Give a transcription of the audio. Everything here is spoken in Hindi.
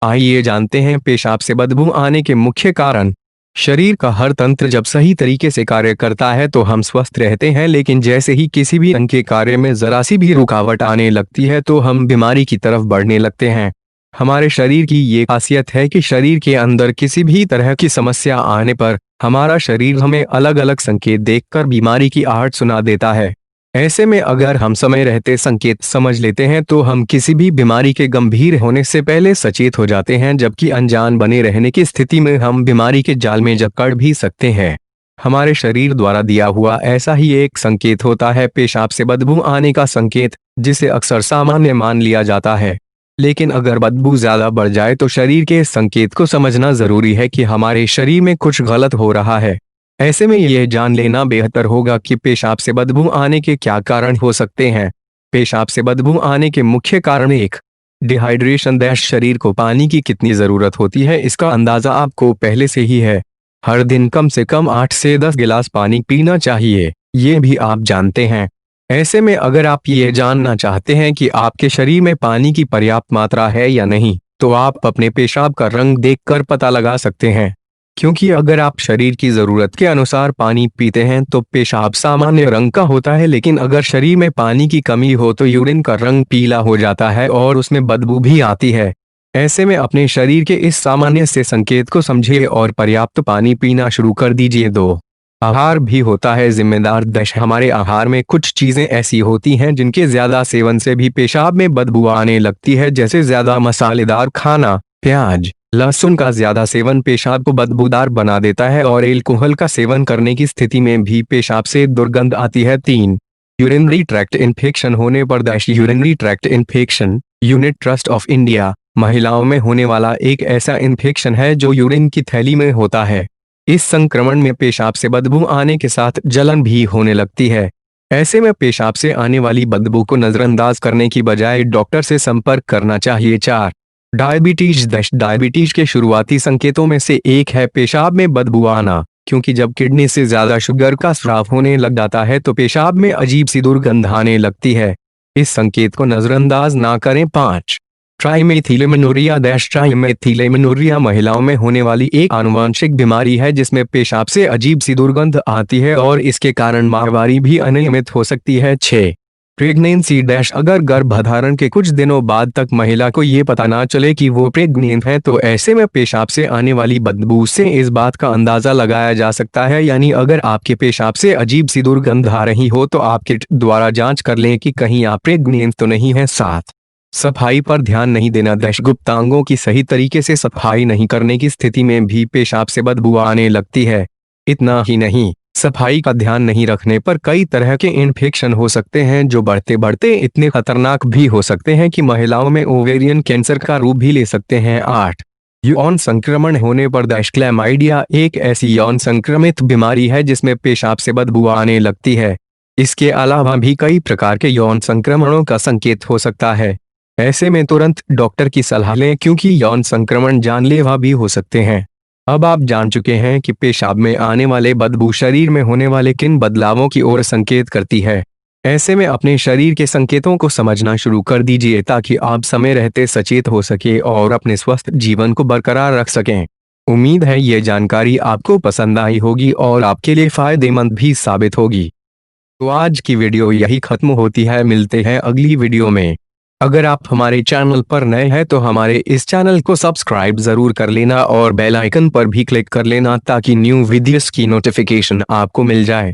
आइए जानते हैं पेशाब से बदबू आने के मुख्य कारण। शरीर का हर तंत्र जब सही तरीके से कार्य करता है तो हम स्वस्थ रहते हैं, लेकिन जैसे ही किसी भी अंग के कार्य में जरा सी भी रुकावट आने लगती है तो हम बीमारी की तरफ बढ़ने लगते हैं। हमारे शरीर की ये खासियत है कि शरीर के अंदर किसी भी तरह की समस्या आने पर हमारा शरीर हमें अलग अलग संकेत देकर बीमारी की आहट सुना देता है। ऐसे में अगर हम समय रहते संकेत समझ लेते हैं तो हम किसी भी बीमारी के गंभीर होने से पहले सचेत हो जाते हैं, जबकि अनजान बने रहने की स्थिति में हम बीमारी के जाल में जकड़ भी सकते हैं। हमारे शरीर द्वारा दिया हुआ ऐसा ही एक संकेत होता है पेशाब से बदबू आने का संकेत, जिसे अक्सर सामान्य मान लिया जाता है। लेकिन अगर बदबू ज्यादा बढ़ जाए तो शरीर के इस संकेत को समझना जरूरी है कि हमारे शरीर में कुछ गलत हो रहा है। ऐसे में यह जान लेना बेहतर होगा कि पेशाब से बदबू आने के क्या कारण हो सकते हैं। पेशाब से बदबू आने के मुख्य कारण: 1. डिहाइड्रेशन। शरीर को पानी की कितनी जरूरत होती है इसका अंदाजा आपको पहले से ही है। हर दिन कम से कम 8 से 10 गिलास पानी पीना चाहिए, ये भी आप जानते हैं। ऐसे में अगर आप ये जानना चाहते हैं कि आपके शरीर में पानी की पर्याप्त मात्रा है या नहीं, तो आप अपने पेशाब का रंग देखकर पता लगा सकते हैं। क्योंकि अगर आप शरीर की जरूरत के अनुसार पानी पीते हैं तो पेशाब सामान्य रंग का होता है, लेकिन अगर शरीर में पानी की कमी हो तो यूरिन का रंग पीला हो जाता है और उसमें बदबू भी आती है। ऐसे में अपने शरीर के इस सामान्य से संकेत को समझिए और पर्याप्त पानी पीना शुरू कर दीजिए। 2. आहार भी होता है जिम्मेदार। हमारे आहार में कुछ चीजें ऐसी होती हैं जिनके ज्यादा सेवन से भी पेशाब में बदबू आने लगती है, जैसे ज्यादा मसालेदार खाना, प्याज, लहसुन का ज्यादा सेवन पेशाब को बदबूदार बना देता है और अल्कोहल का सेवन करने की स्थिति में भी पेशाब से दुर्गंध आती है। 3. यूरिनरी ट्रैक्ट इन्फेक्शन होने पर urinary tract infection unit trust of India महिलाओं में होने वाला एक ऐसा इन्फेक्शन है जो यूरिन की थैली में होता है। इस संक्रमण में पेशाब से बदबू आने के साथ जलन भी होने लगती है। ऐसे में पेशाब से आने वाली बदबू को नजरअंदाज करने की बजाय डॉक्टर से संपर्क करना चाहिए। 4. डायबिटीज। डायबिटीज के शुरुआती संकेतों में से एक है पेशाब में बदबू आना, क्योंकि जब किडनी से ज्यादा शुगर का स्राव होने लग जाता है तो पेशाब में अजीब सी दुर्गंध आने लगती है। इस संकेत को नजरअंदाज ना करें। 5. ट्राइमेथिलेमेनोरिया। ट्राइमेथिलेमेनोरिया महिलाओं में होने वाली एक आनुवंशिक बीमारी है जिसमें पेशाब से अजीब सी दुर्गंध आती है और इसके कारण माहवारी भी अनियमित हो सकती है। 6. प्रेगनेंसी। अगर गर्भधारण के कुछ दिनों बाद तक महिला को ये पता ना चले कि वो प्रेग्नेंट है तो ऐसे में पेशाब से आने वाली बदबू से इस बात का अंदाजा लगाया जा सकता है। यानी अगर आपके पेशाब से अजीब सी दुर्गंध आ रही हो तो आप किट द्वारा जांच कर लें कि कहीं आप प्रेग्नेंट तो नहीं है। 7. सफाई पर ध्यान नहीं देना। गुप्तांगों की सही तरीके से सफाई नहीं करने की स्थिति में भी पेशाब से बदबू आने लगती है। इतना ही नहीं, सफाई का ध्यान नहीं रखने पर कई तरह के इन्फेक्शन हो सकते हैं जो बढ़ते बढ़ते इतने खतरनाक भी हो सकते हैं कि महिलाओं में ओवेरियन कैंसर का रूप भी ले सकते हैं। 8. यौन संक्रमण होने पर क्लैमाइडिया एक ऐसी यौन संक्रमित बीमारी है जिसमें पेशाब से बदबू आने लगती है। इसके अलावा भी कई प्रकार के यौन संक्रमणों का संकेत हो सकता है। ऐसे में तुरंत डॉक्टर की सलाह लें, क्योंकि यौन संक्रमण जानलेवा भी हो सकते हैं। अब आप जान चुके हैं कि पेशाब में आने वाले बदबू शरीर में होने वाले किन बदलावों की ओर संकेत करती है। ऐसे में अपने शरीर के संकेतों को समझना शुरू कर दीजिए ताकि आप समय रहते सचेत हो सके और अपने स्वस्थ जीवन को बरकरार रख सकें। उम्मीद है ये जानकारी आपको पसंद आई होगी और आपके लिए फायदेमंद भी साबित होगी। तो आज की वीडियो यही खत्म होती है, मिलते हैं अगली वीडियो में। अगर आप हमारे चैनल पर नए हैं तो हमारे इस चैनल को सब्सक्राइब जरूर कर लेना और बेल आइकन पर भी क्लिक कर लेना ताकि न्यू वीडियोस की नोटिफिकेशन आपको मिल जाए।